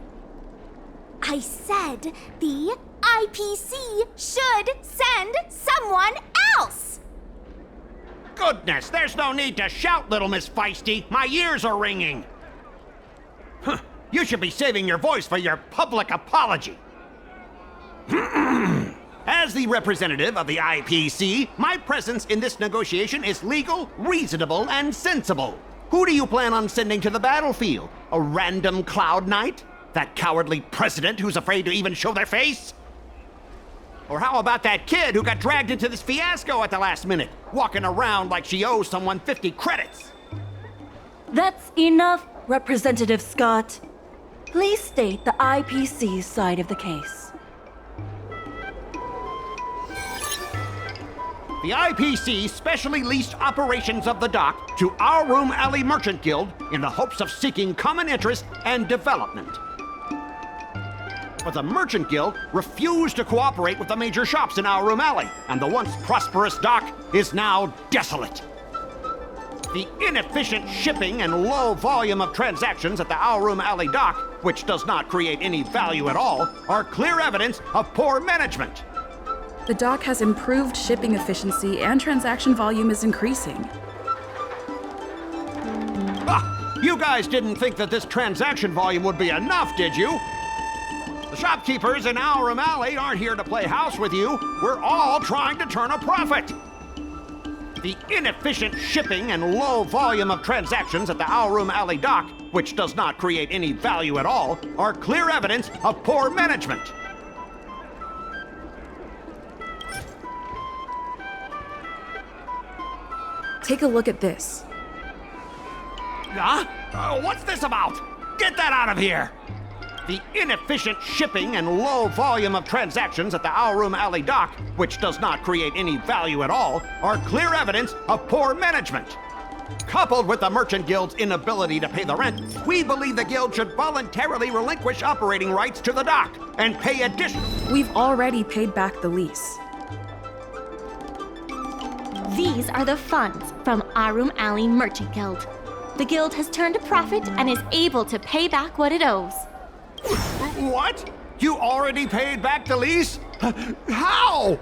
I said the IPC should send someone else!
Goodness, there's no need to shout, little Miss Feisty. My ears are ringing. You should be saving your voice for your public apology. As the representative of the IPC, my presence in this negotiation is legal, reasonable, and sensible. Who do you plan on sending to the battlefield? A random Cloud Knight? That cowardly president who's afraid to even show their face? Or how about that kid who got dragged into this fiasco at the last minute, walking around like she owes someone 50 credits?
That's enough, Representative Scott. Please state the IPC's side of the case.
The IPC specially leased operations of the dock to Arum Alley Merchant Guild in the hopes of seeking common interest and development. But the Merchant Guild refused to cooperate with the major shops in Arum Alley, and the once prosperous dock is now desolate. The inefficient shipping and low volume of transactions at the Arum Alley dock, which does not create any value at all, are clear evidence of poor management.
The dock has improved shipping efficiency and transaction volume is increasing.
You guys didn't think that this transaction volume would be enough, did you? The shopkeepers in Arum Alley aren't here to play house with you. We're all trying to turn a profit. The inefficient shipping and low volume of transactions at the Arum Alley dock, which does not create any value at all, are clear evidence of poor management.
Take a look at this.
Huh? What's this about? Get that out of here! The inefficient shipping and low volume of transactions at the Arum Alley dock, which does not create any value at all, are clear evidence of poor management. Coupled with the Merchant Guild's inability to pay the rent, we believe the Guild should voluntarily relinquish operating rights to the dock and pay additional.
We've already paid back the lease.
These are the funds from Arum Alley Merchant Guild. The Guild has turned a profit and is able to pay back what it owes.
What? You already paid back the lease? How?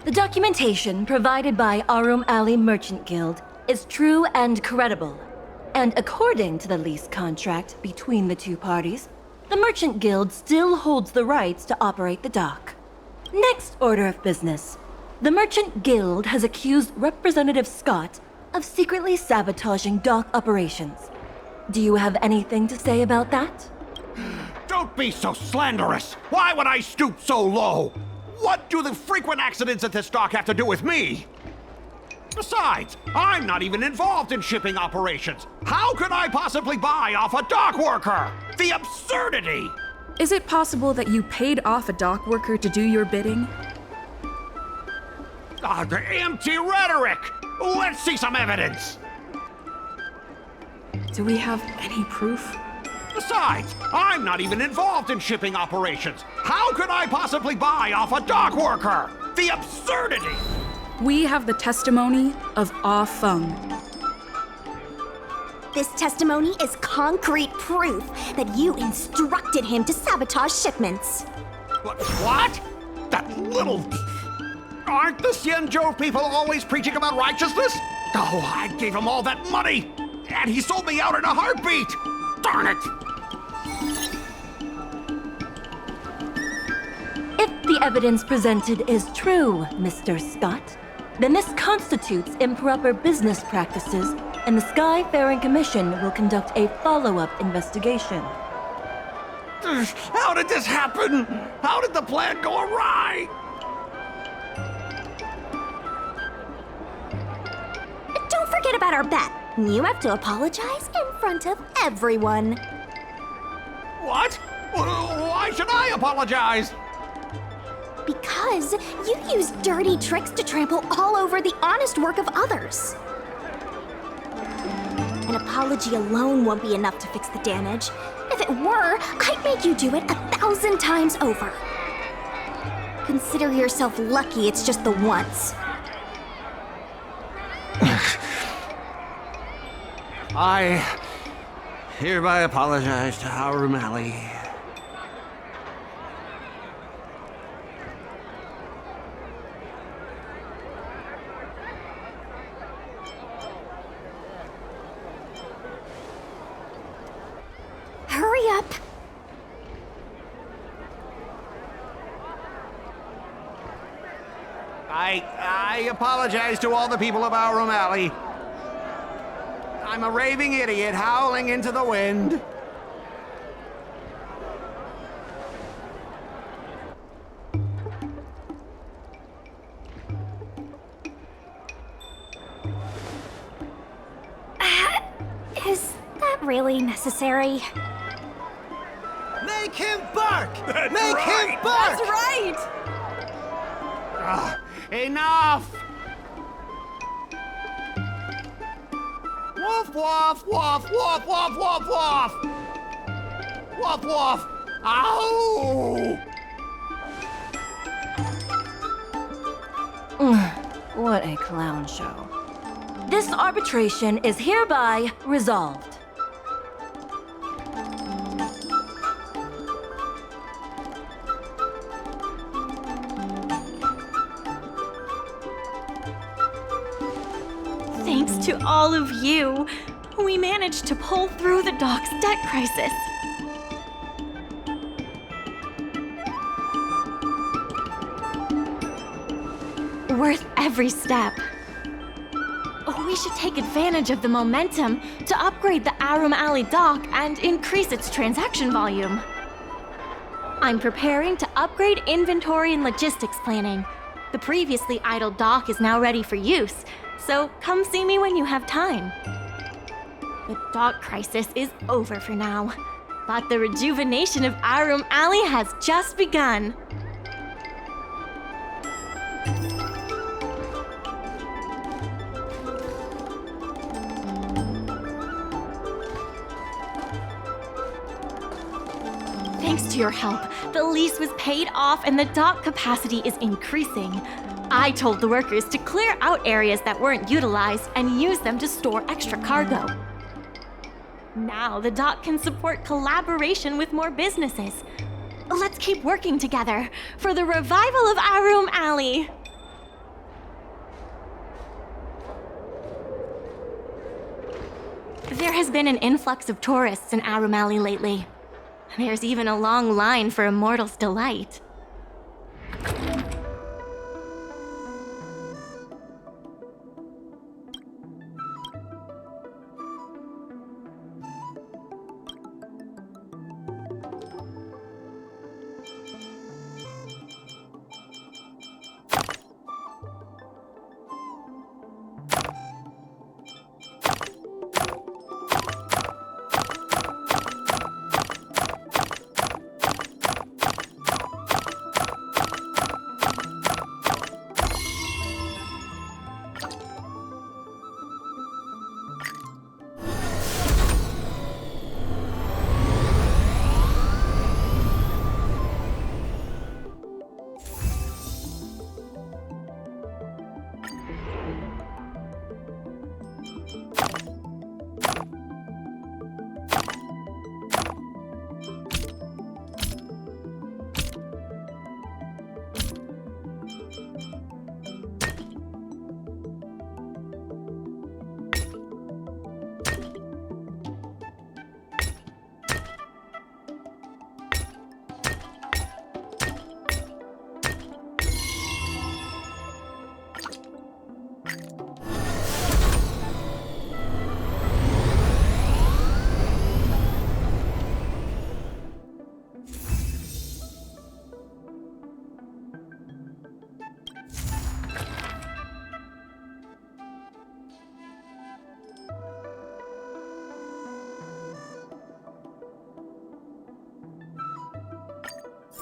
The documentation provided by Arum Alley Merchant Guild is true and credible. And according to the lease contract between the two parties, the Merchant Guild still holds the rights to operate the dock. Next order of business. The Merchant Guild has accused Representative Scott of secretly sabotaging dock operations. Do you have anything to say about that?
Don't be so slanderous! Why would I stoop so low? What do the frequent accidents at this dock have to do with me? Besides, I'm not even involved in shipping operations. How could I possibly buy off a dock worker? The absurdity!
Is it possible that you paid off a dock worker to do your bidding?
Ah, the empty rhetoric! Let's see some evidence!
Do we have any proof?
Besides, I'm not even involved in shipping operations. How could I possibly buy off a dock worker? The absurdity!
We have the testimony of Ah Feng.
This testimony is concrete proof that you instructed him to sabotage shipments.
What? That little... Aren't the Xianzhou people always preaching about righteousness? Oh, I gave him all that money! And he sold me out in a heartbeat! Darn it!
If the evidence presented is true, Mr. Scott, then this constitutes improper business practices, and the Skyfaring Commission will conduct a follow-up investigation.
How did this happen? How did the plan go awry?
Don't forget about our bet. You have to apologize in front of everyone.
What? Why should I apologize?
Because you use dirty tricks to trample all over the honest work of others. An apology alone won't be enough to fix the damage. If it were, I'd make you do it 1,000 times over. Consider yourself lucky it's just the once.
I hereby apologize to Harum Ali.
Hurry up.
I apologize to all the people of Harum Ali. I'm a raving idiot howling into the wind.
Is that really necessary?
Make him bark!
That's
Make
right.
him bark!
That's right!
Enough! Woof, woof, woof, woof, woof, woof, woof! Woof, woof! Ow!
What a clown show. This arbitration is hereby resolved.
Thanks to all of you, we managed to pull through the dock's debt crisis. Worth every step. We should take advantage of the momentum to upgrade the Harum Ali dock and increase its transaction volume. I'm preparing to upgrade inventory and logistics planning. The previously idle dock is now ready for use, so come see me when you have time. The dock crisis is over for now, but the rejuvenation of Harum Ali has just begun. Thanks to your help, the lease was paid off and the dock capacity is increasing. I told the workers to clear out areas that weren't utilized and use them to store extra cargo. Now the dock can support collaboration with more businesses. Let's keep working together for the revival of Harum Ali. There has been an influx of tourists in Harum Ali lately. There's even a long line for Immortal's Delight.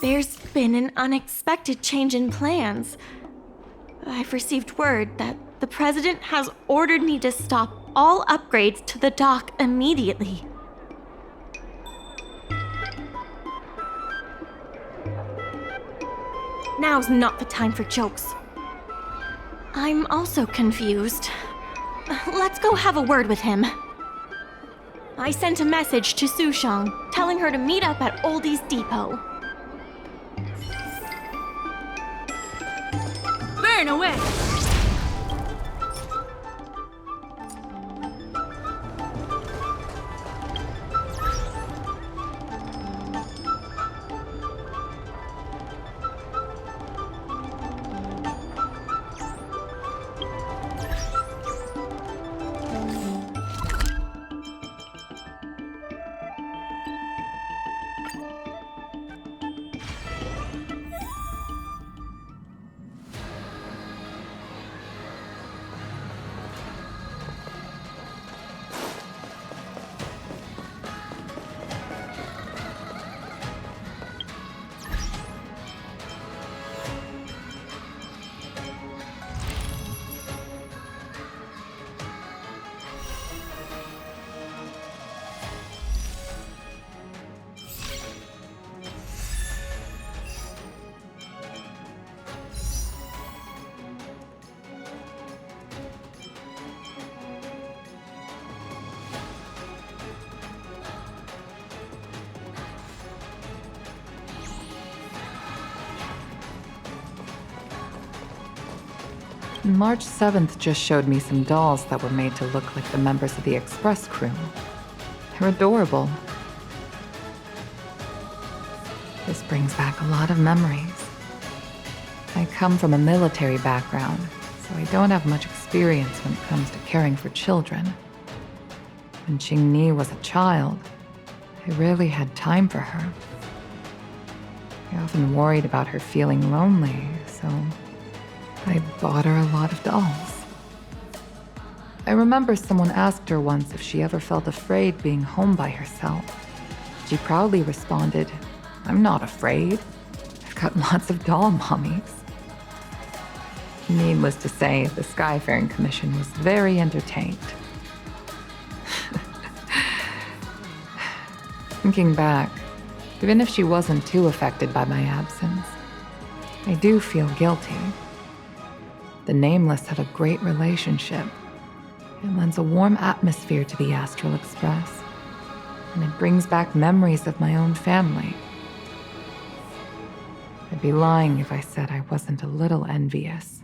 There's been an unexpected change in plans. I've received word that the President has ordered me to stop all upgrades to the dock immediately. Now's not the time for jokes. I'm also confused. Let's go have a word with him. I sent a message to Sushang, telling her to meet up at Oldie's Depot.
Burn away!
March 7th just showed me some dolls that were made to look like the members of the Express crew. They're adorable. This brings back a lot of memories. I come from a military background, so I don't have much experience when it comes to caring for children. When Qingni was a child, I rarely had time for her. I often worried about her feeling lonely, so I bought her a lot of dolls. I remember someone asked her once if she ever felt afraid being home by herself. She proudly responded, "I'm not afraid. I've got lots of doll mommies." Needless to say, the Skyfaring Commission was very entertained. Thinking back, even if she wasn't too affected by my absence, I do feel guilty. The Nameless have a great relationship. It lends a warm atmosphere to the Astral Express, and it brings back memories of my own family. I'd be lying if I said I wasn't a little envious.